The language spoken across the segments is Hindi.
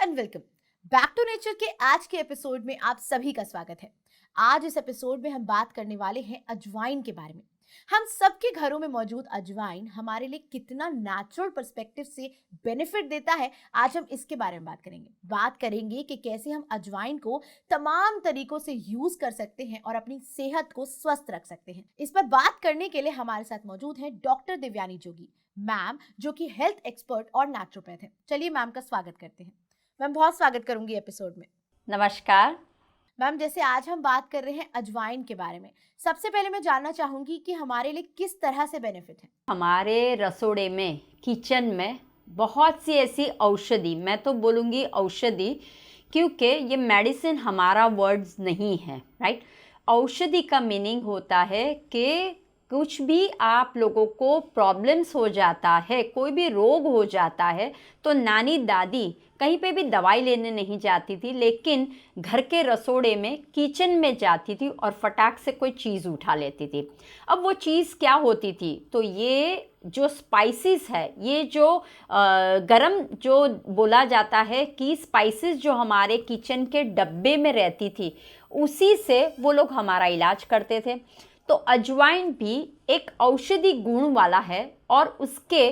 And welcome back to nature के आज के एपिसोड में आप सभी का स्वागत है। आज इस एपिसोड में हम बात करने वाले हैं अजवाइन के बारे में। हम सबके घरों में मौजूद अजवाइन हमारे लिए कितना नेचुरल पर्सपेक्टिव से बेनिफिट देता है, आज हम इसके बारे में बात करेंगे कि कैसे हम अजवाइन को तमाम तरीकों से यूज कर सकते हैं और अपनी सेहत को स्वस्थ रख सकते हैं। इस पर बात करने के लिए हमारे साथ मौजूद हैं डॉक्टर देवयानी जोगी मैम, जो कि हेल्थ एक्सपर्ट और नेचुरोपैथ है। चलिए मैम का स्वागत करते हैं। मैम बहुत स्वागत करूंगी एपिसोड में। नमस्कार मैम, जैसे आज हम बात कर रहे हैं अजवाइन के बारे में, सबसे पहले मैं जानना चाहूंगी कि हमारे लिए किस तरह से बेनिफिट है। हमारे रसोड़े में, किचन में बहुत सी ऐसी औषधि, मैं तो बोलूँगी औषधि, क्योंकि ये मेडिसिन हमारा वर्ड्स नहीं है, राइट। औषधि का मीनिंग होता है कि कुछ भी आप लोगों को प्रॉब्लम्स हो जाता है, कोई भी रोग हो जाता है, तो नानी दादी कहीं पे भी दवाई लेने नहीं जाती थी, लेकिन घर के रसोड़े में, किचन में जाती थी और फटाक से कोई चीज़ उठा लेती थी। अब वो चीज़ क्या होती थी, तो ये जो स्पाइसेस है, ये जो गरम जो बोला जाता है कि स्पाइसेस जो हमारे किचन के डब्बे में रहती थी, उसी से वो लोग हमारा इलाज करते थे। तो अजवाइन भी एक औषधि गुण वाला है और उसके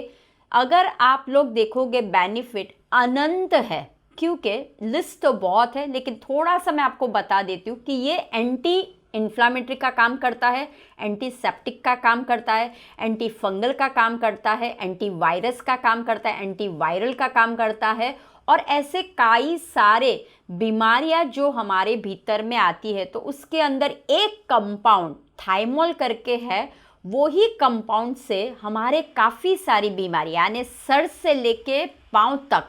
अगर आप लोग देखोगे बेनिफिट अनंत है, क्योंकि लिस्ट तो बहुत है, लेकिन थोड़ा सा मैं आपको बता देती हूँ कि ये एंटी इन्फ्लामेटरी का काम करता है, एंटीसेप्टिक का काम करता है, एंटी फंगल का काम करता है, एंटी वायरस का काम करता है, एंटी वायरल का काम करता है, और ऐसे कई सारे बीमारियां जो हमारे भीतर में आती है, तो उसके अंदर एक कंपाउंड थाइमोल करके है, वो ही कंपाउंड से हमारे काफ़ी सारी बीमारी, यानी सर से लेके पाँव तक,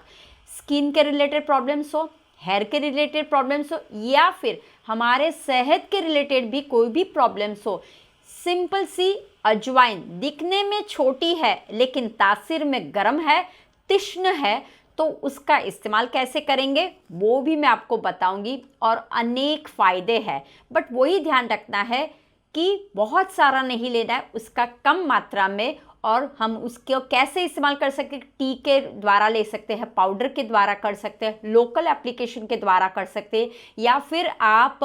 स्किन के रिलेटेड प्रॉब्लम्स हो, हेयर के रिलेटेड प्रॉब्लम्स हो, या फिर हमारे सेहत के रिलेटेड भी कोई भी प्रॉब्लम्स हो, सिंपल सी अजवाइन दिखने में छोटी है लेकिन तासीर में गर्म है, तीक्ष्ण है, तो उसका इस्तेमाल कैसे करेंगे वो भी मैं आपको बताऊंगी, और अनेक फ़ायदे हैं। बट वही ध्यान रखना है कि बहुत सारा नहीं लेना है, उसका कम मात्रा में, और हम उसको कैसे इस्तेमाल कर सकते हैं, टी के द्वारा ले सकते हैं, पाउडर के द्वारा कर सकते हैं, लोकल एप्लीकेशन के द्वारा कर सकते हैं, या फिर आप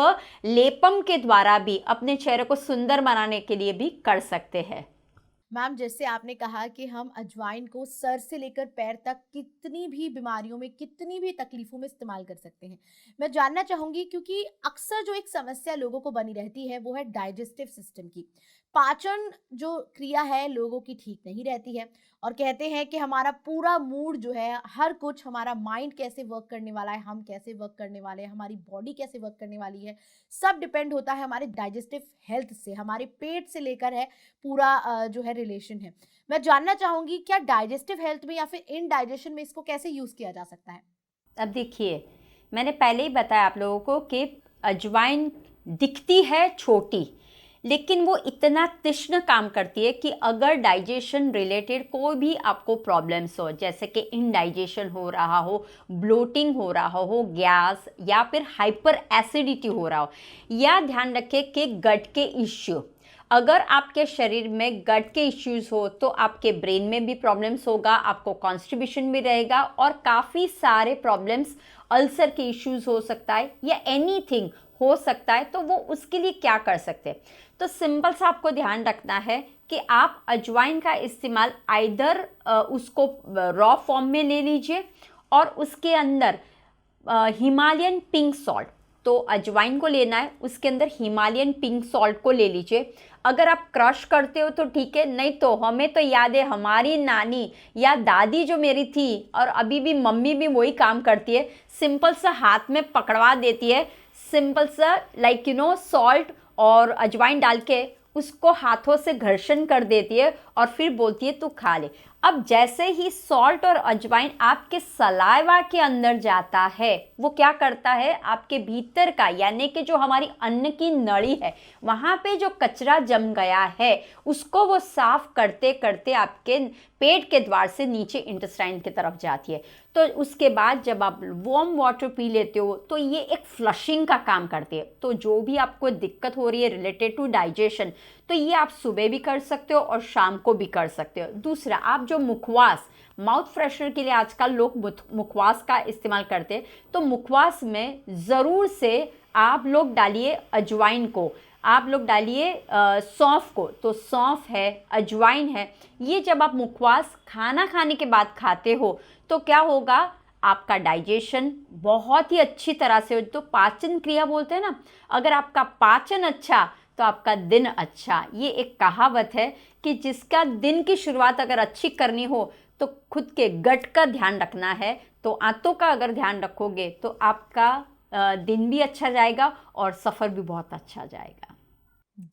लेपम के द्वारा भी अपने चेहरे को सुंदर बनाने के लिए भी कर सकते हैं। मैम, जैसे आपने कहा कि हम अजवाइन को सर से लेकर पैर तक कितनी भी बीमारियों में, कितनी भी तकलीफों में इस्तेमाल कर सकते हैं। मैं जानना चाहूंगी क्योंकि अक्सर जो एक समस्या लोगों को बनी रहती है वो है डाइजेस्टिव सिस्टम की। पाचन जो क्रिया है लोगों की ठीक नहीं रहती है, और कहते हैं कि हमारा पूरा मूड जो है, हर कुछ, हमारा माइंड कैसे वर्क करने वाला है, हम कैसे वर्क करने वाले हैं, हमारी बॉडी कैसे वर्क करने वाली है, सब डिपेंड होता है हमारे डाइजेस्टिव हेल्थ से, हमारे पेट से लेकर है पूरा जो है रिलेशन है। मैं जानना चाहूंगी क्या डाइजेस्टिव हेल्थ में या फिर इनडाइजेशन में इसको कैसे यूज किया जा सकता है। अब देखिए, मैंने पहले ही बताया आप लोगों को कि अजवाइन दिखती है छोटी, लेकिन वो इतना तीक्ष्ण काम करती है कि अगर डाइजेशन रिलेटेड कोई भी आपको प्रॉब्लम्स हो, जैसे कि इनडाइजेशन हो रहा हो, ब्लोटिंग हो रहा हो, गैस, या फिर हाइपर एसिडिटी हो रहा हो, या ध्यान रखें कि गट के इश्यू, अगर आपके शरीर में गट के इश्यूज हो तो आपके ब्रेन में भी प्रॉब्लम्स होगा, आपको कॉन्स्टिपेशन भी रहेगा, और काफ़ी सारे प्रॉब्लम्स, अल्सर के इश्यूज हो सकता है, या एनीथिंग हो सकता है। तो वो उसके लिए क्या कर सकते हैं, तो सिंपल सा आपको ध्यान रखना है कि आप अजवाइन का इस्तेमाल आइदर उसको रॉ फॉर्म में ले लीजिए, और उसके अंदर हिमालयन पिंक सॉल्ट, तो अजवाइन को लेना है, उसके अंदर हिमालयन पिंक सॉल्ट को ले लीजिए। अगर आप क्रश करते हो तो ठीक है, नहीं तो हमें तो याद है हमारी नानी या दादी जो मेरी थी, और अभी भी मम्मी भी वही काम करती है, सिंपल सा हाथ में पकड़वा देती है, सिंपल सा लाइक सॉल्ट और अजवाइन डाल के उसको हाथों से घर्षण कर देती है, और फिर बोलती है तू खा ले। अब जैसे ही सॉल्ट और अजवाइन आपके सलाइवा के अंदर जाता है, वो क्या करता है, आपके भीतर का, यानी कि जो हमारी अन्न की नली है, वहाँ पे जो कचरा जम गया है उसको वो साफ करते करते आपके पेट के द्वार से नीचे इंटेस्टाइन की तरफ जाती है। तो उसके बाद जब आप वार्म वाटर पी लेते हो तो ये एक फ्लशिंग का काम करती है। तो जो भी आपको दिक्कत हो रही है रिलेटेड टू डाइजेशन, तो ये आप सुबह भी कर सकते हो और शाम को भी कर सकते हो। दूसरा, आप जो मुखवास माउथ फ्रेशनर के लिए आजकल लोग मुखवास का इस्तेमाल करते हैं, तो मुखवास में ज़रूर से आप लोग डालिए अजवाइन को, आप लोग डालिए सौंफ को। तो सौंफ है, अजवाइन है, ये जब आप मुखवास खाना खाने के बाद खाते हो तो क्या होगा, आपका डाइजेशन बहुत ही अच्छी तरह से, तो पाचन क्रिया बोलते हैं ना, अगर आपका पाचन अच्छा तो आपका दिन अच्छा। ये एक कहावत है कि जिसका दिन की शुरुआत अगर अच्छी करनी हो तो खुद के गट का ध्यान रखना है, तो आंतों का अगर ध्यान रखोगे तो आपका दिन भी अच्छा जाएगा और सफ़र भी बहुत अच्छा जाएगा।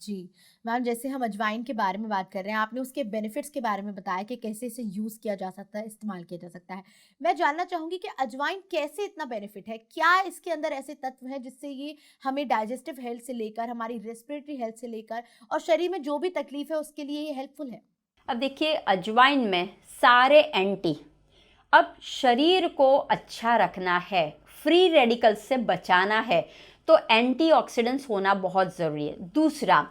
जी। मैम, जैसे हम अजवाइन के बारे में बात कर रहे हैं, आपने उसके बेनिफिट्स के बारे में बताया कि कैसे इसे यूज़ किया जा सकता है, इस्तेमाल किया जा सकता है। मैं जानना चाहूँगी कि अजवाइन कैसे इतना बेनिफिट है? क्या इसके अंदर ऐसे तत्व हैं जिससे ये हमें डाइजेस्टिव हेल्थ से लेकर, हमारी रेस्पिरेटरी हेल्थ से लेकर और शरीर में जो भी तकलीफ है उसके लिए ये हेल्पफुल है? अब देखिए, अजवाइन में सारे एंटी, अब शरीर को अच्छा रखना है, फ्री रेडिकल्स से बचाना है, तो एंटीऑक्सीडेंट्स होना बहुत ज़रूरी है। दूसरा,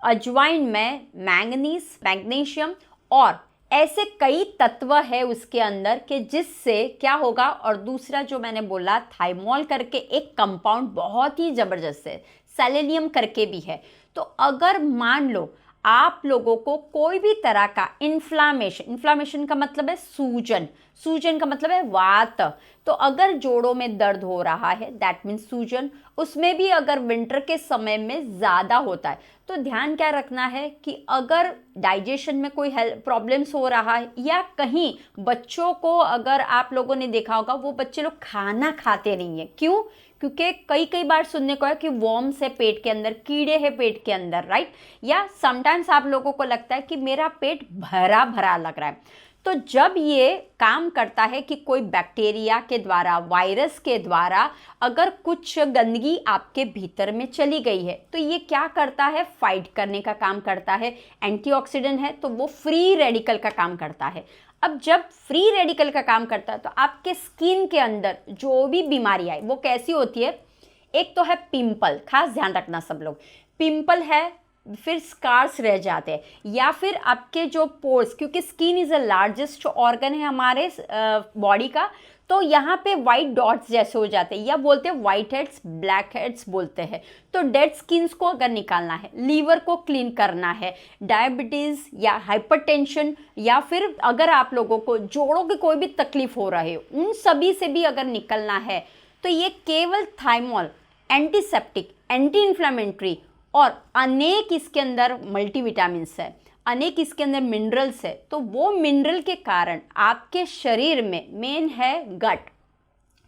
अजवाइन में मैंगनीज, मैग्नीशियम और ऐसे कई तत्व है उसके अंदर कि जिससे क्या होगा, और दूसरा जो मैंने बोला थाइमोल करके एक कंपाउंड बहुत ही ज़बरदस्त है, सेलेनियम करके भी है। तो अगर मान लो आप लोगों को कोई भी तरह का इन्फ्लामेशन का मतलब है सूजन, सूजन का मतलब है वात, तो अगर जोड़ों में दर्द हो रहा है दैट मीन्स सूजन, उसमें भी अगर विंटर के समय में ज़्यादा होता है, तो ध्यान क्या रखना है कि अगर डाइजेशन में कोई हेल्थ प्रॉब्लम्स हो रहा है, या कहीं बच्चों को अगर आप लोगों ने देखा होगा वो बच्चे लोग खाना खाते नहीं है, क्यों? क्योंकि कई बार सुनने को है कि वॉर्म्स है पेट के अंदर, कीड़े हैं पेट के अंदर, राइट? या समटाइम्स आप लोगों को लगता है कि मेरा पेट भरा भरा लग रहा है, तो जब ये काम करता है कि कोई बैक्टीरिया के द्वारा, वायरस के द्वारा अगर कुछ गंदगी आपके भीतर में चली गई है, तो ये क्या करता है, फाइट करने का काम करता है। एंटीऑक्सीडेंट है तो वो फ्री रेडिकल का काम करता है। अब जब फ्री रेडिकल का काम करता है तो आपके स्किन के अंदर जो भी बीमारी आए वो कैसी होती है, एक तो है पिंपल, खास ध्यान रखना सब लोग, पिंपल है, फिर स्कार्स रह जाते हैं, या फिर आपके जो पोर्स, क्योंकि skin is a largest organ है हमारे बॉडी का, तो यहाँ पे वाइट डॉट्स जैसे हो जाते हैं, या बोलते हैं वाइट हेड्स, ब्लैक हेड्स बोलते हैं। तो डेड स्किन्स को अगर निकालना है, लीवर को क्लीन करना है, डायबिटीज़ या हाइपरटेंशन, या फिर अगर आप लोगों को जोड़ों की कोई भी तकलीफ हो रही है, उन सभी से भी अगर निकलना है, तो ये केवल थाइमोल, एंटीसेप्टिक, एंटी इन्फ्लेमेटरी और अनेक इसके अंदर मल्टीविटामिन्स है, अनेक इसके अंदर मिनरल्स है। तो वो मिनरल के कारण आपके शरीर में मेन है गट,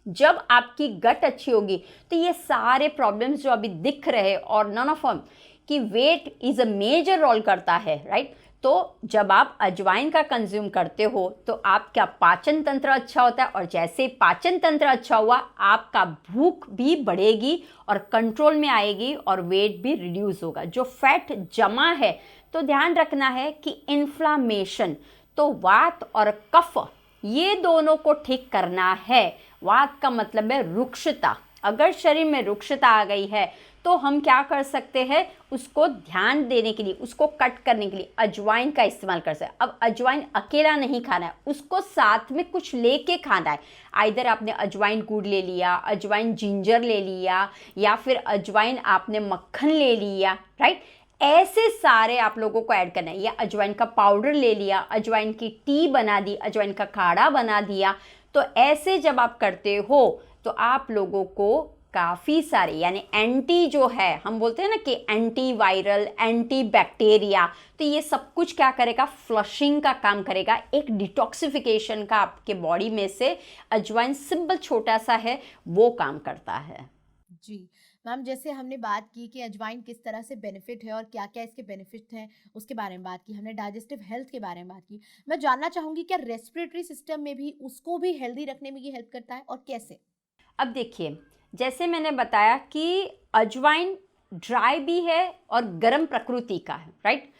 जब आपकी गट अच्छी होगी तो ये सारे प्रॉब्लम्स जो अभी दिख रहे, और नन ऑफ देम कि weight is a major role करता है, राइट? तो जब आप अजवाइन का कंज्यूम करते हो तो आपका पाचन तंत्र अच्छा होता है, और जैसे पाचन तंत्र अच्छा हुआ आपका भूख भी बढ़ेगी और कंट्रोल में आएगी और वेट भी रिड्यूस होगा। जो फैट जमा है, तो ध्यान रखना है कि इन्फ्लामेशन, तो वात और कफ, ये दोनों को ठीक करना है। वात का मतलब है रुक्षता, अगर शरीर में रुक्षता आ गई है तो हम क्या कर सकते हैं, उसको ध्यान देने के लिए, उसको कट करने के लिए अजवाइन का इस्तेमाल कर सकते हैं। अब अजवाइन अकेला नहीं खाना है, उसको साथ में कुछ लेके खाना है। आइदर आपने अजवाइन गुड़ ले लिया, अजवाइन जिंजर ले लिया, या फिर अजवाइन आपने मक्खन ले लिया, राइट? ऐसे सारे आप लोगों को ऐड करना है, या अजवाइन का पाउडर ले लिया, अजवाइन की टी बना दी, अजवाइन का काढ़ा बना दिया। तो ऐसे जब आप करते हो तो आप लोगों को काफ़ी सारे, यानी एंटी जो है, हम बोलते हैं ना कि एंटी वायरल, एंटी बैक्टीरिया, तो ये सब कुछ क्या करेगा, फ्लशिंग का काम करेगा, एक डिटॉक्सिफिकेशन का आपके बॉडी में से अजवाइन सिंपल छोटा सा है वो काम करता है। जी। मैम, जैसे हमने बात की कि अजवाइन किस तरह से बेनिफिट है और क्या-क्या इसके बेनिफिट हैं, उसके बारे में बात की, हमने डाइजेस्टिव हेल्थ के बारे में बात की। मैं जानना चाहूँगी क्या रेस्पिरेटरी सिस्टम में भी उसको भी हेल्दी रखने में ये हेल्प करता है और कैसे? अब देखिए, जैसे मैंने बताया कि अजवाइन ड्राई भी है और गर्म प्रकृति का है, राइट?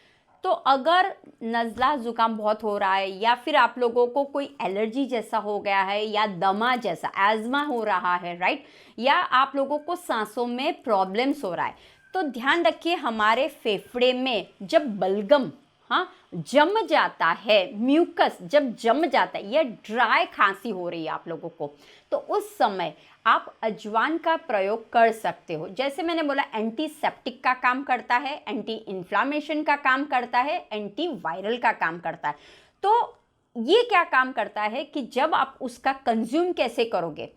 तो अगर नज़ला ज़ुकाम बहुत हो रहा है, या फिर आप लोगों को कोई एलर्जी जैसा हो गया है, या दमा जैसा एज़मा हो रहा है, राइट? या आप लोगों को सांसों में प्रॉब्लम्स हो रहा है, तो ध्यान रखिए हमारे फेफड़े में जब बलगम हाँ, जम जाता है, म्यूकस जब जम जाता है या ड्राई खांसी हो रही है आप लोगों को, तो उस समय आप अजवाइन का प्रयोग कर सकते हो। जैसे मैंने बोला, एंटीसेप्टिक का काम करता है, एंटी इन्फ्लामेशन का काम करता है, एंटी वायरल का काम करता है। तो ये क्या काम करता है कि जब आप उसका कंज्यूम कैसे करोगे,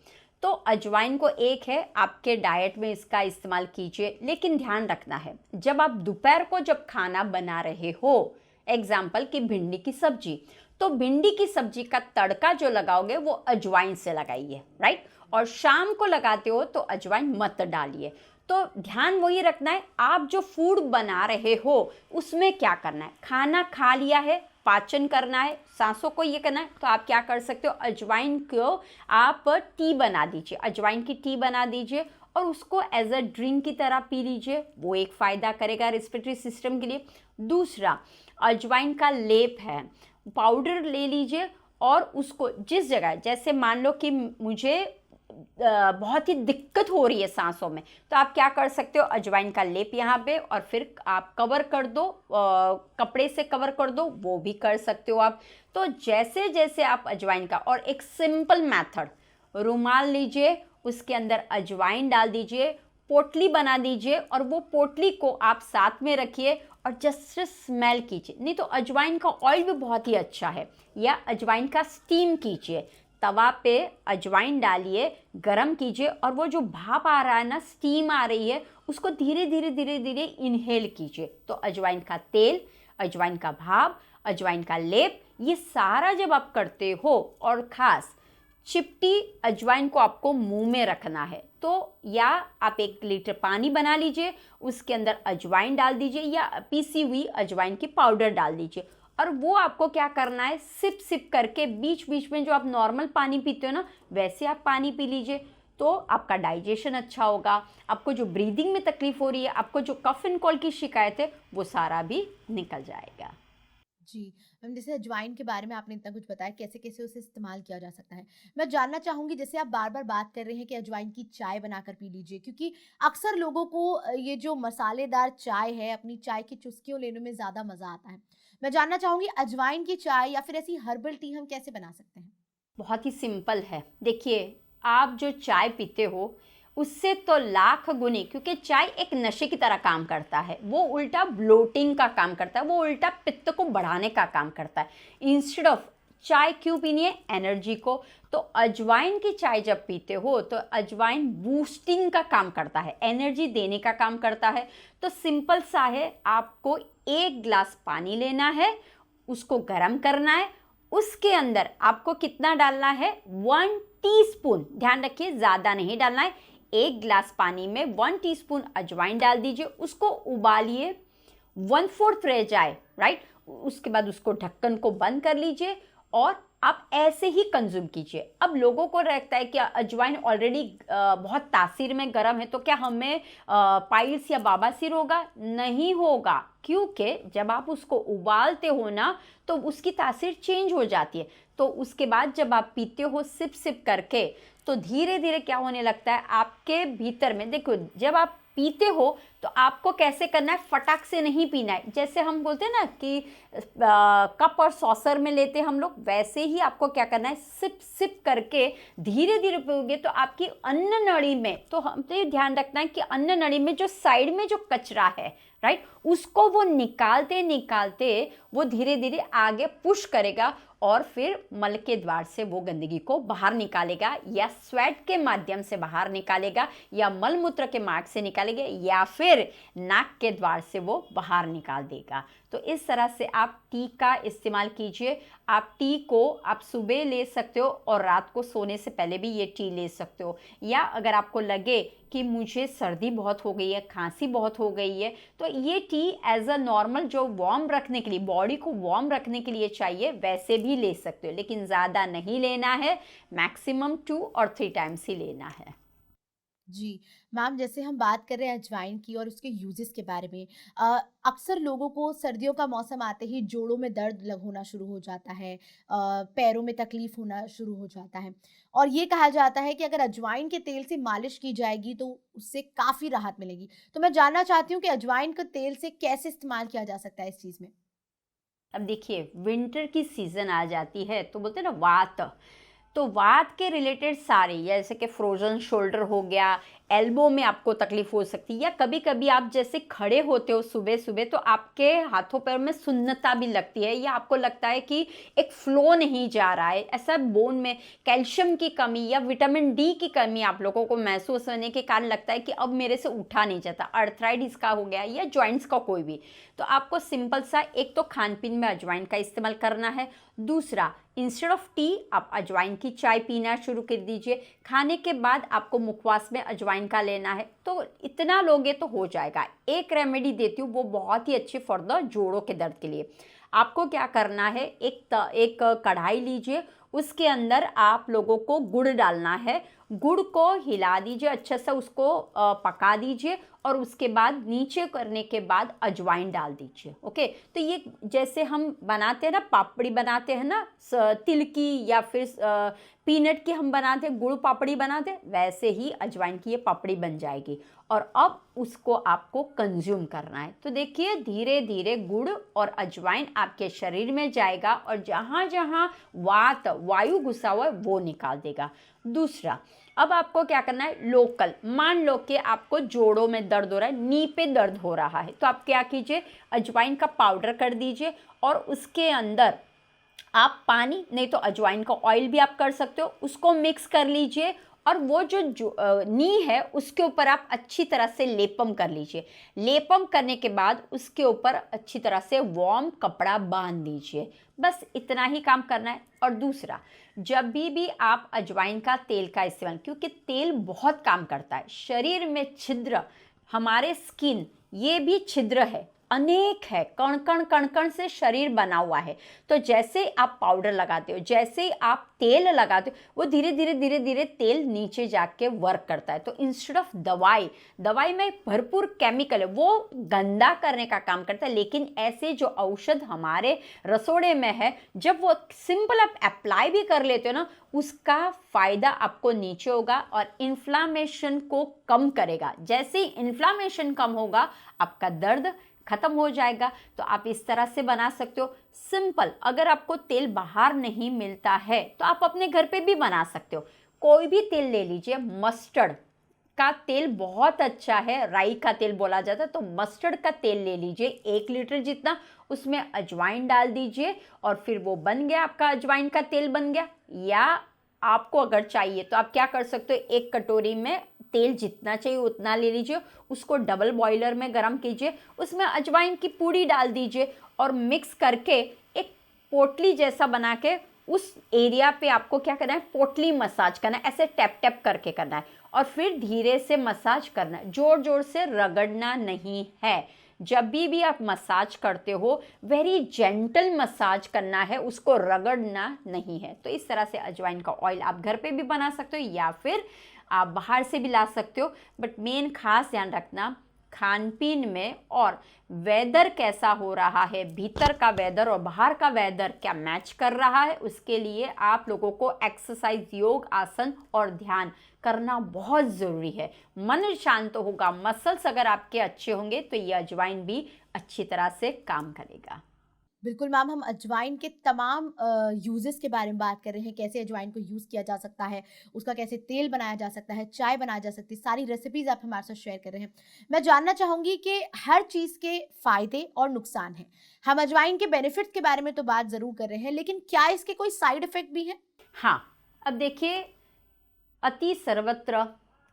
तो अजवाइन को एक है आपके डाइट में इसका इस्तेमाल कीजिए, लेकिन ध्यान रखना है जब आप दोपहर को जब खाना बना रहे हो, एग्जाम्पल कि भिंडी की सब्जी, तो भिंडी की सब्जी का तड़का जो लगाओगे वो अजवाइन से लगाइए, राइट। और शाम को लगाते हो तो अजवाइन मत डालिए। तो ध्यान वही रखना है, आप जो फूड बना रहे हो उसमें क्या करना है, खाना खा लिया है, पाचन करना है, सांसों को ये करना है, तो आप क्या कर सकते हो, अजवाइन को आप टी बना दीजिए, अजवाइन की टी बना दीजिए और उसको एज अ ड्रिंक की तरह पी लीजिए, वो एक फ़ायदा करेगा रेस्पिरेटरी सिस्टम के लिए। दूसरा, अजवाइन का लेप है, पाउडर ले लीजिए और उसको जिस जगह, जैसे मान लो कि मुझे बहुत ही दिक्कत हो रही है सांसों में, तो आप क्या कर सकते हो, अजवाइन का लेप यहाँ पे और फिर आप कवर कर दो, कपड़े से कवर कर दो, वो भी कर सकते हो आप। तो जैसे जैसे आप अजवाइन का, और एक सिंपल मेथड, रुमाल लीजिए, उसके अंदर अजवाइन डाल दीजिए, पोटली बना दीजिए और वो पोटली को आप साथ में रखिए और जस्ट स्मेल कीजिए। नहीं तो अजवाइन का ऑयल भी बहुत ही अच्छा है, या अजवाइन का स्टीम कीजिए, तवा पे अजवाइन डालिए, गरम कीजिए और वो जो भाप आ रहा है ना, स्टीम आ रही है, उसको धीरे धीरे धीरे धीरे इनहेल कीजिए। तो अजवाइन का तेल, अजवाइन का भाप, अजवाइन का लेप, ये सारा जब आप करते हो, और ख़ास चिपटी अजवाइन को आपको मुंह में रखना है, तो या आप 1 लीटर पानी बना लीजिए, उसके अंदर अजवाइन डाल दीजिए या पीसी हुई अजवाइन की पाउडर डाल दीजिए, और वो आपको क्या करना है, सिप सिप करके बीच बीच में, जो आप नॉर्मल पानी पीते हो ना, वैसे आप पानी पी लीजिए। तो आपका डाइजेशन अच्छा होगा, आपको जो ब्रीदिंग में तकलीफ हो रही है, आपको जो कफ एंड कोल्ड की शिकायत है, वो सारा भी निकल जाएगा। जी, मैम जैसे अजवाइन के बारे में आपने इतना कुछ बताया, कैसे-कैसे उसे इस्तेमाल किया जा सकता है। मैं जानना चाहूँगी, जैसे आप बार-बार बात कर रहे हैं कि अजवाइन की चाय बनाकर पी लीजिए, क्योंकि अक्सर लोगों को ये जो मसालेदार चाय है, अपनी चाय की चुस्कियों लेने में ज़्यादा मज़ा आता है। मैं जानना चाहूँगी, अजवाइन की चाय या फिर ऐसी हर्बल टी हम कैसे बना सकते हैं? बहुत ही सिंपल है। देखिए, आप जो चाय पीते हो उससे तो लाख गुनी, क्योंकि चाय एक नशे की तरह काम करता है, वो उल्टा ब्लोटिंग का काम करता है, वो उल्टा पित्त को बढ़ाने का काम करता है। इंस्टेड ऑफ चाय क्यों पीनी है, एनर्जी को, तो अजवाइन की चाय जब पीते हो तो अजवाइन बूस्टिंग का काम करता है, एनर्जी देने का काम करता है। तो सिंपल सा है, आपको 1 ग्लास पानी लेना है, उसको गर्म करना है, उसके अंदर आपको कितना डालना है, 1 टीस्पून, ध्यान रखिए ज़्यादा नहीं डालना है, 1 ग्लास पानी में 1 टीस्पून अजवाइन डाल दीजिए, उसको उबालिए, 1/4 रह जाए, राइट। उसके बाद उसको ढक्कन को बंद कर लीजिए और आप ऐसे ही कंज्यूम कीजिए। अब लोगों को लगता है कि अजवाइन ऑलरेडी बहुत तासीर में गर्म है, तो क्या हमें पाइल्स या बवासीर होगा? नहीं होगा, क्योंकि जब आप उसको उबालते हो ना, तो उसकी तासीर चेंज हो जाती है। तो उसके बाद जब आप पीते हो सिप सिप करके, तो धीरे धीरे क्या होने लगता है आपके भीतर में, देखो जब आप पीते हो तो आपको कैसे करना है, फटाक से नहीं पीना है। जैसे हम बोलते हैं ना कि कप और सॉसर में लेते हम लोग, वैसे ही आपको क्या करना है, सिप सिप करके धीरे धीरे पियोगे तो आपकी अन्न नली में, तो हमको ये ध्यान रखना है कि अन्न नली में जो साइड में जो कचरा है, राइट, उसको वो निकालते निकालते वो धीरे धीरे आगे पुश करेगा और फिर मल के द्वार से वो गंदगी को बाहर निकालेगा, या स्वेट के माध्यम से बाहर निकालेगा, या मल मूत्र के मार्ग से निकालेगा, या फिर नाक के द्वार से वो बाहर निकाल देगा। तो इस तरह से आप टी का इस्तेमाल कीजिए। आप टी को आप सुबह ले सकते हो और रात को सोने से पहले भी ये टी ले सकते हो। या अगर आपको लगे कि मुझे सर्दी बहुत हो गई है, खांसी बहुत हो गई है, तो ये टी एज अ नॉर्मल जो वार्म रखने के लिए, बॉडी को वार्म रखने के लिए चाहिए, वैसे भी ले सकते हो, लेकिन ज़्यादा नहीं लेना है, मैक्सिमम 2 और 3 टाइम्स ही लेना है। जी, मैम जैसे हम बात कर रहे हैं अजवाइन की और उसके यूजेस के बारे में, अक्सर लोगों को सर्दियों का मौसम आते ही जोड़ों में दर्द होना शुरू हो जाता है, पैरों में तकलीफ होना शुरू हो जाता है, और ये कहा जाता है कि अगर अजवाइन के तेल से मालिश की जाएगी तो उससे काफ़ी राहत मिलेगी। तो मैं जानना चाहती हूँ कि अजवाइन के तेल से कैसे इस्तेमाल किया जा सकता है इस चीज़ में? अब देखिए विंटर की सीज़न आ जाती है तो बोलते हैं ना वात, तो वात के रिलेटेड सारे, जैसे कि फ्रोजन शोल्डर हो गया, एल्बो में आपको तकलीफ हो सकती है, या कभी कभी आप जैसे खड़े होते हो सुबह सुबह तो आपके हाथों पैर में सुन्नता भी लगती है, या आपको लगता है कि एक फ्लो नहीं जा रहा है, ऐसा बोन में कैल्शियम की कमी या विटामिन डी की कमी आप लोगों को महसूस होने के कारण लगता है कि अब मेरे से उठा नहीं जाता, अर्थराइटिस का हो गया या जॉइंट्स का कोई भी, तो आपको सिंपल सा एक तो खान पीन में अजवाइन का इस्तेमाल करना है। दूसरा, इंस्टेड ऑफ टी आप अजवाइन की चाय पीना शुरू कर दीजिए। खाने के बाद आपको मुखवास में अजवाइन का लेना है, तो इतना लोगे तो हो जाएगा। एक रेमेडी देती हूँ, वो बहुत ही अच्छी फॉर द जोड़ों के दर्द के लिए। आपको क्या करना है, एक कढ़ाई लीजिए, उसके अंदर आप लोगों को गुड़ डालना है। गुड़ को हिला दीजिए, अच्छे से उसको पका दीजिए, और उसके बाद नीचे करने के बाद अजवाइन डाल दीजिए। ओके, तो ये जैसे हम बनाते हैं ना, पापड़ी बनाते हैं ना तिल की, या फिर पीनट की हम बनाते हैं, गुड़ पापड़ी बनाते हैं, वैसे ही अजवाइन की ये पापड़ी बन जाएगी। और अब उसको आपको कंज्यूम करना है। तो देखिए धीरे धीरे गुड़ और अजवाइन आपके शरीर में जाएगा, और जहाँ जहाँ वात वायु घुसा हुआ है वो निकाल देगा। दूसरा, अब आपको क्या करना है, लोकल, मान लो कि आपको जोड़ों में दर्द हो रहा है, नी पे दर्द हो रहा है, तो आप क्या कीजिए, अजवाइन का पाउडर कर दीजिए, और उसके अंदर आप पानी, नहीं तो अजवाइन का ऑयल भी आप कर सकते हो, उसको मिक्स कर लीजिए, और वो जो नी है उसके ऊपर आप अच्छी तरह से लेपम कर लीजिए। लेपम करने के बाद उसके ऊपर अच्छी तरह से वार्म कपड़ा बांध दीजिए। बस इतना ही काम करना है। और दूसरा, जब भी आप अजवाइन का तेल का इस्तेमाल, क्योंकि तेल बहुत काम करता है, शरीर में छिद्र, हमारे स्किन ये भी छिद्र है, अनेक है, कण कण कण कण से शरीर बना हुआ है। तो जैसे आप पाउडर लगाते हो, जैसे आप तेल लगाते हो, वो धीरे धीरे धीरे धीरे तेल नीचे जाके वर्क करता है। तो इंस्टेड ऑफ दवाई में भरपूर केमिकल है, वो गंदा करने का काम करता है, लेकिन ऐसे जो औषध हमारे रसोड़े में है, जब वो सिंपल आप अप्लाई भी कर लेते हो ना, उसका फायदा आपको नीचे होगा और इन्फ्लामेशन को कम करेगा। जैसे ही इन्फ्लामेशन कम होगा, आपका दर्द खत्म हो जाएगा। तो आप इस तरह से बना सकते हो सिंपल। अगर आपको तेल बाहर नहीं मिलता है तो आप अपने घर पे भी बना सकते हो। कोई भी तेल ले लीजिए, मस्टर्ड का तेल बहुत अच्छा है, राई का तेल बोला जाता है, तो मस्टर्ड का तेल ले लीजिए 1 लीटर जितना, उसमें अजवाइन डाल दीजिए, और फिर वो बन गया, आपका अजवाइन का तेल बन गया। या आपको अगर चाहिए तो आप क्या कर सकते हो, एक कटोरी में तेल जितना चाहिए उतना ले लीजिए, उसको डबल बॉयलर में गर्म कीजिए, उसमें अजवाइन की पूड़ी डाल दीजिए, और मिक्स करके एक पोटली जैसा बना के उस एरिया पे आपको क्या करना है, पोटली मसाज करना है, ऐसे टैप टैप करके करना है, और फिर धीरे से मसाज करना है, जोर जोर से रगड़ना नहीं है। जब भी आप मसाज करते हो, वेरी जेंटल मसाज करना है, उसको रगड़ना नहीं है। तो इस तरह से अजवाइन का ऑयल आप घर पे भी बना सकते हो, या फिर आप बाहर से भी ला सकते हो। बट मेन खास ध्यान रखना, खान पीन में और वेदर कैसा हो रहा है, भीतर का वेदर और बाहर का वेदर क्या मैच कर रहा है, उसके लिए आप लोगों को एक्सरसाइज, योग, आसन और ध्यान करना बहुत ज़रूरी है। मन शांत होगा, मसल्स अगर आपके अच्छे होंगे तो ये अजवाइन भी अच्छी तरह से काम करेगा। बिल्कुल मैम, हम अजवाइन के तमाम यूजेस के बारे में बात कर रहे हैं, कैसे अजवाइन को यूज़ किया जा सकता है, उसका कैसे तेल बनाया जा सकता है, चाय बनाया जा सकती है, सारी रेसिपीज़ आप हमारे साथ शेयर कर रहे हैं। मैं जानना चाहूँगी कि हर चीज़ के फ़ायदे और नुकसान हैं। हम अजवाइन के बेनिफिट्स के बारे में तो बात ज़रूर कर रहे हैं, लेकिन क्या इसके कोई साइड इफ़ेक्ट भी हैं? हाँ, अब देखिए, अति सर्वत्र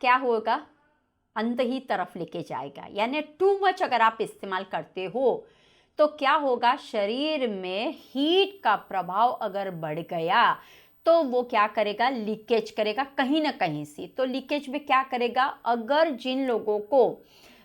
क्या होगा, अंत ही तरफ लेके जाएगा। यानी टू मच अगर आप इस्तेमाल करते हो तो क्या होगा, शरीर में हीट का प्रभाव अगर बढ़ गया तो वो क्या करेगा, लीकेज करेगा कहीं ना कहीं से। तो लीकेज में क्या करेगा, अगर जिन लोगों को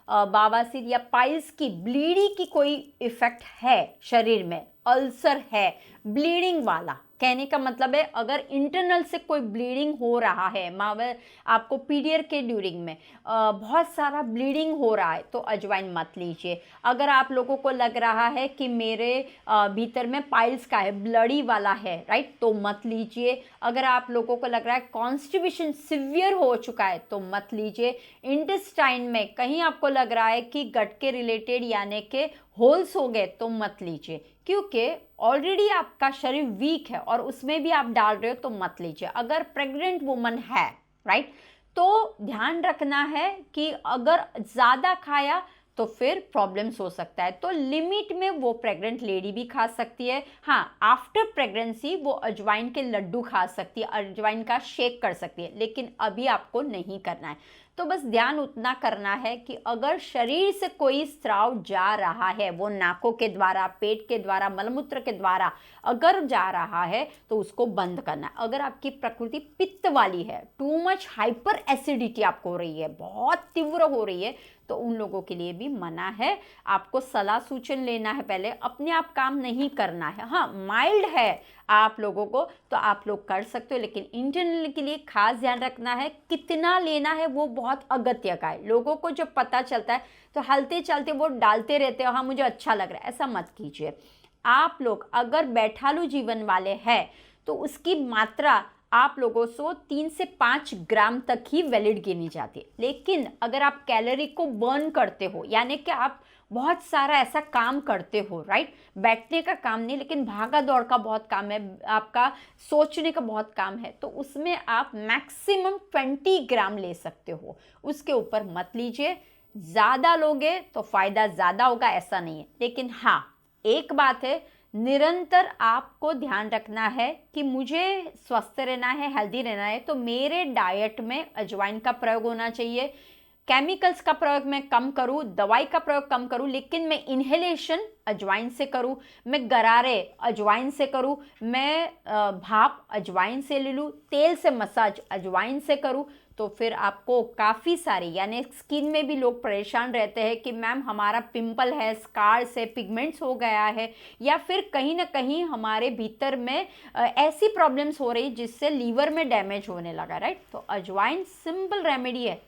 बवासीर या पाइल्स की, ब्लीडिंग की कोई इफेक्ट है शरीर में, अल्सर है ब्लीडिंग वाला, कहने का मतलब है अगर इंटरनल से कोई ब्लीडिंग हो रहा है, आपको पीरियड के ड्यूरिंग में बहुत सारा ब्लीडिंग हो रहा है, तो अजवाइन मत लीजिए। अगर आप लोगों को लग रहा है कि मेरे भीतर में पाइल्स का है, ब्लडी वाला है, राइट, तो मत लीजिए। अगर आप लोगों को लग रहा है कॉन्स्टिपेशन सिवियर हो चुका है तो मत लीजिए। इंटेस्टाइन में कहीं आपको लग रहा है कि गट के रिलेटेड यानी के होल्स हो गए तो मत लीजिए। क्योंकि ऑलरेडी आपका शरीर वीक है और उसमें भी आप डाल रहे हो तो मत लीजिए। अगर प्रेग्नेंट वुमन है, राइट, तो ध्यान रखना है कि अगर ज़्यादा खाया तो फिर प्रॉब्लम्स हो सकता है। तो लिमिट में वो प्रेग्नेंट लेडी भी खा सकती है। हाँ, आफ्टर प्रेगनेंसी वो अजवाइन के लड्डू खा सकती है, अजवाइन का शेक कर सकती है, लेकिन अभी आपको नहीं करना है। तो बस ध्यान उतना करना है कि अगर शरीर से कोई स्राव जा रहा है, वो नाकों के द्वारा, पेट के द्वारा, मलमूत्र के द्वारा अगर जा रहा है तो उसको बंद करना है। अगर आपकी प्रकृति पित्त वाली है, टू मच हाइपर एसिडिटी आपको हो रही है, बहुत तीव्र हो रही है, तो उन लोगों के लिए भी मना है। आपको सलाह सूचन लेना है पहले, अपने आप काम नहीं करना है। हाँ, माइल्ड है आप लोगों को तो आप लोग कर सकते हो, लेकिन इंटरनल के लिए खास ध्यान रखना है कितना लेना है। वो बहुत अगत्य का है। लोगों को जब पता चलता है तो हलते चलते वो डालते रहते हो, हाँ मुझे अच्छा लग रहा है, ऐसा मत कीजिए। आप लोग अगर बैठालू जीवन वाले हैं तो उसकी मात्रा आप लोगों से 3 से 5 ग्राम तक ही वैलिड गिनी जाती है। लेकिन अगर आप कैलोरी को बर्न करते हो, यानी कि आप बहुत सारा ऐसा काम करते हो, राइट, बैठने का काम नहीं लेकिन भागा दौड़ का बहुत काम है, आपका सोचने का बहुत काम है, तो उसमें आप मैक्सिमम 20 ग्राम ले सकते हो, उसके ऊपर मत लीजिए। ज़्यादा लोगे तो फ़ायदा ज़्यादा होगा ऐसा नहीं है। लेकिन हाँ, एक बात है, निरंतर आपको ध्यान रखना है कि मुझे स्वस्थ रहना है, हेल्दी रहना है, तो मेरे डाइट में अजवाइन का प्रयोग होना चाहिए। केमिकल्स का प्रयोग मैं कम करूं, दवाई का प्रयोग कम करूं, लेकिन मैं इन्हेलेशन अजवाइन से करूं, मैं गरारे अजवाइन से करूं, मैं भाप अजवाइन से ले लूं, तेल से मसाज अजवाइन से करूं, तो फिर आपको काफ़ी सारी, यानी स्किन में भी लोग परेशान रहते हैं कि मैम हमारा पिंपल है, स्कार्स है, पिगमेंट्स हो गया है, या फिर कहीं ना कहीं हमारे भीतर में ऐसी प्रॉब्लम्स हो रही जिससे लीवर में डैमेज होने लगा, राइट। तो अजवाइन सिंपल रेमेडी है।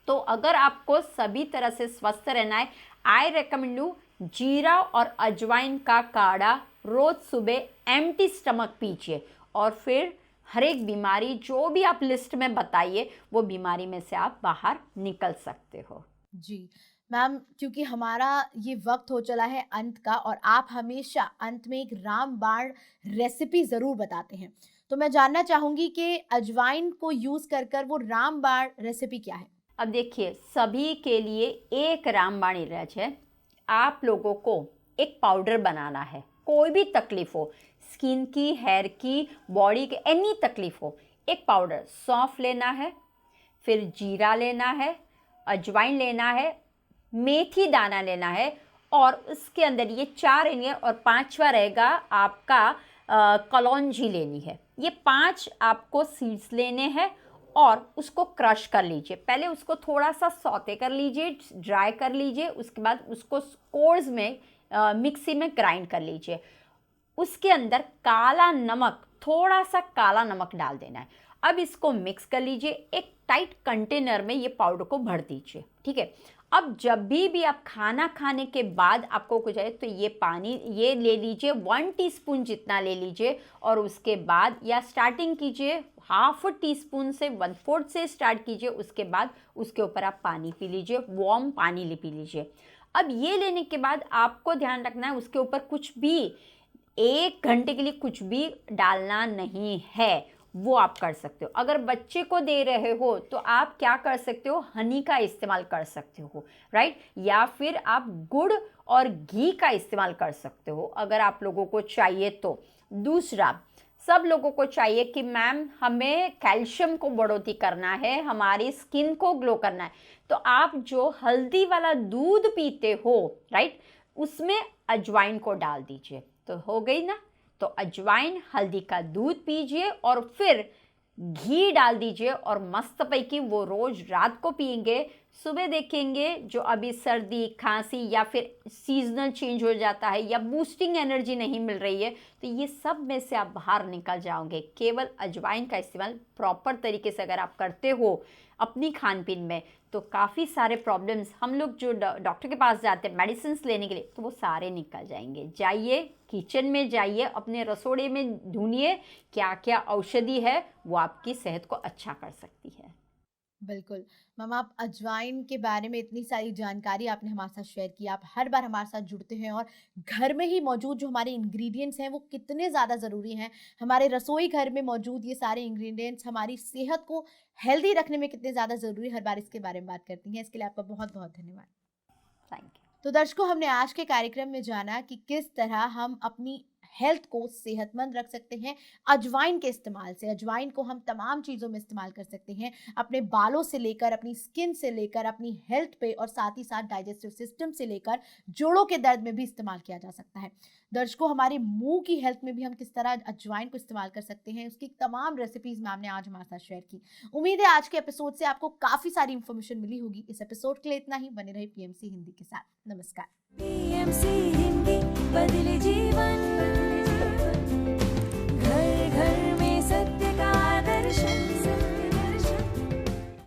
तो अगर आपको सभी तरह से स्वस्थ रहना है, आई रेकमेंड यू जीरा और अजवाइन का काढ़ा रोज सुबह एम्प्टी स्टमक पीजिए, और फिर हर एक बीमारी जो भी आप लिस्ट में बताइए वो बीमारी में से आप बाहर निकल सकते हो। जी मैम, क्योंकि हमारा ये वक्त हो चला है अंत का, और आप हमेशा अंत में एक रामबाण रेसिपी ज़रूर बताते हैं, तो मैं जानना चाहूँगी कि अजवाइन को यूज़ कर कर वो रामबाण रेसिपी क्या है? अब देखिए, सभी के लिए एक रामबाण इलाज है। आप लोगों को एक पाउडर बनाना है, कोई भी तकलीफ हो, स्किन की, हेयर की, बॉडी की, एनी तकलीफ हो, एक पाउडर सौंफ लेना है, फिर जीरा लेना है, अजवाइन लेना है, मेथी दाना लेना है, और उसके अंदर ये 4 लेंगे, और 5वां रहेगा आपका कलौंजी लेनी है। ये 5 आपको सीड्स लेने हैं और उसको क्रश कर लीजिए। पहले उसको थोड़ा सा सौते कर लीजिए, ड्राई कर लीजिए, उसके बाद उसको कोर्स में मिक्सी में ग्राइंड कर लीजिए। उसके अंदर काला नमक, थोड़ा सा काला नमक डाल देना है। अब इसको मिक्स कर लीजिए, एक टाइट कंटेनर में ये पाउडर को भर दीजिए, ठीक है। अब जब भी आप खाना खाने के बाद आपको कुछ है तो ये पानी ये ले लीजिए, 1 टीस्पून जितना ले लीजिए, और उसके बाद या स्टार्टिंग कीजिए हाफ टीस्पून से, 1/4 से स्टार्ट कीजिए, उसके बाद उसके ऊपर आप पानी पी लीजिए, वार्म पानी पी लीजिए। अब ये लेने के बाद आपको ध्यान रखना है उसके ऊपर कुछ भी 1 घंटे के लिए कुछ भी डालना नहीं है, वो आप कर सकते हो। अगर बच्चे को दे रहे हो तो आप क्या कर सकते हो, हनी का इस्तेमाल कर सकते हो, राइट, या फिर आप गुड़ और घी का इस्तेमाल कर सकते हो अगर आप लोगों को चाहिए तो। दूसरा, सब लोगों को चाहिए कि मैम हमें कैल्शियम को बढ़ोतरी करना है, हमारी स्किन को ग्लो करना है, तो आप जो हल्दी वाला दूध पीते हो, राइट, उसमें अजवाइन को डाल दीजिए, तो हो गई ना। तो अजवाइन, हल्दी का दूध पीजिए और फिर घी डाल दीजिए, और मस्त पैकी वो रोज रात को पिएंगे, सुबह देखेंगे जो अभी सर्दी, खांसी या फिर सीजनल चेंज हो जाता है या बूस्टिंग एनर्जी नहीं मिल रही है, तो ये सब में से आप बाहर निकल जाओगे। केवल अजवाइन का इस्तेमाल प्रॉपर तरीके से अगर आप करते हो अपनी खान पीन में, तो काफ़ी सारे प्रॉब्लम्स, हम लोग जो डॉक्टर के पास जाते हैं मेडिसिन लेने के लिए, तो वो सारे निकल जाएंगे। जाइए किचन में, जाइए अपने रसोड़े में, ढूंढिए क्या क्या औषधि है वो आपकी सेहत को अच्छा कर सकती है। बिल्कुल। मैम, आप अजवाइन के बारे में इतनी सारी जानकारी आपने हमारे साथ शेयर की। आप हर बार हमारे साथ जुड़ते हैं और घर में ही मौजूद जो हमारे इंग्रीडिएंट्स हैं वो कितने ज़्यादा ज़रूरी हैं। हमारे रसोई घर में मौजूद ये सारे इंग्रीडिएंट्स हमारी सेहत को हेल्दी रखने में कितने ज़्यादा ज़रूरी है, हर बार इसके बारे में बात करती हैं। इसके लिए आपका बहुत-बहुत धन्यवाद। Thank you. तो दर्शकों, हमने आज के कार्यक्रम में जाना कि किस तरह हम अपनी हेल्थ को सेहतमंद रख सकते हैं अजवाइन के इस्तेमाल से। अजवाइन को हम तमाम चीज़ों में इस्तेमाल कर सकते हैं, अपने बालों से लेकर, अपनी स्किन से लेकर, अपनी हेल्थ पे, और साथ ही साथ डाइजेस्टिव सिस्टम से लेकर जोड़ों के दर्द में भी इस्तेमाल किया जा सकता है। दर्शकों, हमारे मुंह की हेल्थ में भी हम किस तरह अजवाइन को इस्तेमाल कर सकते हैं, उसकी तमाम रेसिपीज मैम ने आज हमारे साथ शेयर की। उम्मीद है आज के एपिसोड से आपको काफ़ी सारी इन्फॉर्मेशन मिली होगी। इस एपिसोड के लिए इतना ही। बने रहे पीएमसी हिंदी के साथ। नमस्कार। PMC हिंदी बदले जीवन।